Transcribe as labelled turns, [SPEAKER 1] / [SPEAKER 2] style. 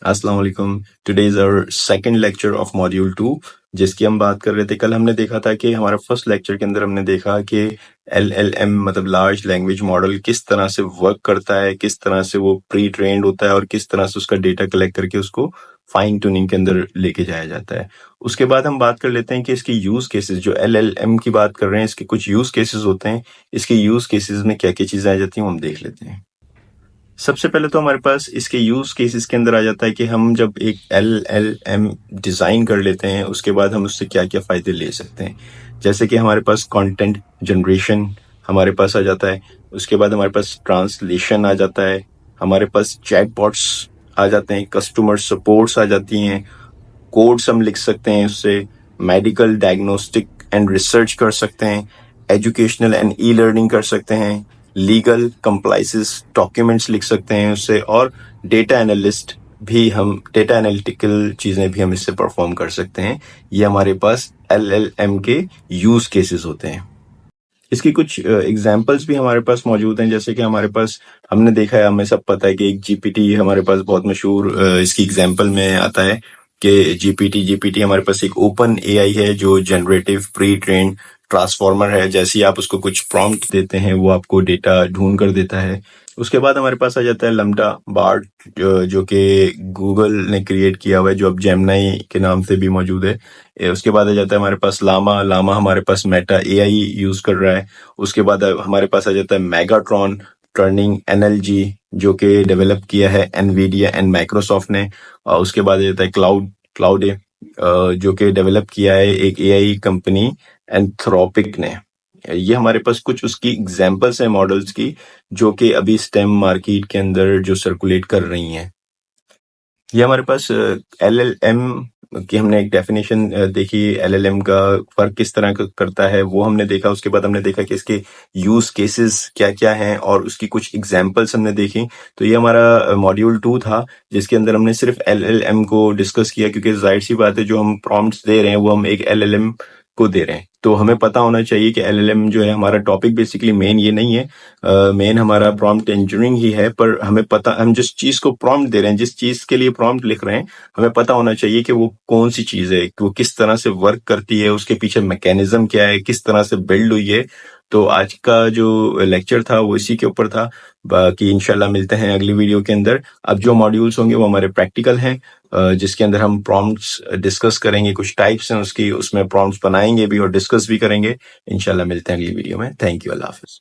[SPEAKER 1] अस्सलाम वालेकुम। Today is our second lecture of module 2 जिसकी हम बात कर रहे थे। कल हमने देखा था कि हमारा फर्स्ट लेक्चर के अंदर हमने देखा कि LLM मतलब लार्ज लैंग्वेज मॉडल किस तरह से वर्क करता है, किस तरह से वो प्री ट्रेन्ड होता है और किस तरह से उसका डेटा कलेक्ट करके उसको फाइन ट्यूनिंग के अंदर लेके जाया जाता है। उसके बाद हम बात कर लेते हैं कि इसके यूज केसेस, जो LLM की बात कर रहे हैं, इसके कुछ यूज केसेस होते हैं। इसके यूज केसेस में क्या क्या चीजें आ जाती हैं वो हम देख लेते हैं। सबसे पहले तो हमारे पास इसके यूज केसेस के अंदर आ जाता है कि हम जब एक LLM डिजाइन कर लेते हैं उसके बाद हम उससे क्या क्या फायदे ले सकते हैं। जैसे कि हमारे पास कंटेंट जनरेशन हमारे पास आ जाता है, उसके बाद हमारे पास ट्रांसलेशन आ जाता है, हमारे पास चैटबॉट्स आ जाते हैं, कस्टमर सपोर्ट्स आ जाती हैं, कोड्स हम लिख सकते हैं उससे, मेडिकल डायग्नोस्टिक एंड रिसर्च कर सकते हैं, एजुकेशनल एंड ई लर्निंग कर सकते हैं, लीगल कंप्लाइंसेस डॉक्यूमेंट्स लिख सकते हैं उससे, और डेटा एनालिस्ट भी हम डेटा एनालिटिकल चीजें भी हम इससे परफॉर्म कर सकते हैं। ये हमारे पास LLM के यूज केसेस होते हैं। इसकी कुछ एग्जाम्पल्स भी हमारे पास मौजूद हैं। जैसे कि हमारे पास हमने देखा है, हमें सब पता है कि एक GPT हमारे पास बहुत मशहूर इसकी एग्जाम्पल में आता है कि GPT हमारे पास एक ओपन AI है जो जनरेटिव प्री ट्रेन्ड ट्रांसफॉर्मर है। जैसे ही आप उसको कुछ प्रॉम्प्ट देते हैं वो आपको डेटा ढूंढ कर देता है। उसके बाद हमारे पास आ जाता है लैम्डा बार्ड जो कि गूगल ने क्रिएट किया हुआ है, जो अब जेमिनी के नाम से भी मौजूद है। उसके बाद आ जाता है हमारे पास लामा लामा हमारे पास मेटा AI यूज कर रहा है। उसके बाद हमारे पास आ जाता है मेगाट्रॉन टर्निंग NLG जो कि डेवलप किया है एनवीडिया एंड माइक्रोसॉफ्ट ने। और उसके बाद आ जाता है क्लाउड जो कि डेवलप किया है एक AI कंपनी एंथ्रोपिक ने। ये हमारे पास कुछ उसकी एग्जांपल्स हैं मॉडल्स की जो कि अभी स्टेम मार्केट के अंदर जो सर्कुलेट कर रही हैं। ये हमारे पास LLM की हमने एक डेफिनेशन देखी, LLM का फर्क किस तरह का करता है वो हमने देखा। उसके बाद हमने देखा कि इसके यूज केसेस क्या क्या हैं और उसकी कुछ एग्जांपल्स हमने देखी। तो ये हमारा मॉड्यूल 2 था जिसके अंदर हमने सिर्फ LLM को डिस्कस किया, क्योंकि जाहिर सी बात है जो हम प्रॉम्प्ट्स दे रहे हैं वो हम एक LLM को दे रहे हैं, तो हमें पता होना चाहिए कि LLM जो है, हमारा टॉपिक बेसिकली मेन ये नहीं है, मेन हमारा प्रॉम्प्ट इंजीनियरिंग ही है। पर हमें पता, हम जिस चीज को प्रॉम्प्ट दे रहे हैं, जिस चीज के लिए प्रॉम्प्ट लिख रहे हैं, हमें पता होना चाहिए कि वो कौन सी चीज है, वो किस तरह से वर्क करती है, उसके पीछे मैकेनिज्म क्या है, किस तरह से बिल्ड हुई है। तो आज का जो लेक्चर था वो इसी के ऊपर था। बाकी इंशाल्लाह मिलते हैं अगली वीडियो के अंदर। अब जो मॉड्यूल्स होंगे वो हमारे प्रैक्टिकल हैं, जिसके अंदर हम प्रॉम्प्ट्स डिस्कस करेंगे, कुछ टाइप्स हैं उसकी, उसमें प्रॉम्प्ट्स बनाएंगे भी और डिस्कस भी करेंगे। इंशाल्लाह मिलते हैं अगली वीडियो में। Thank you, Allah Hafiz.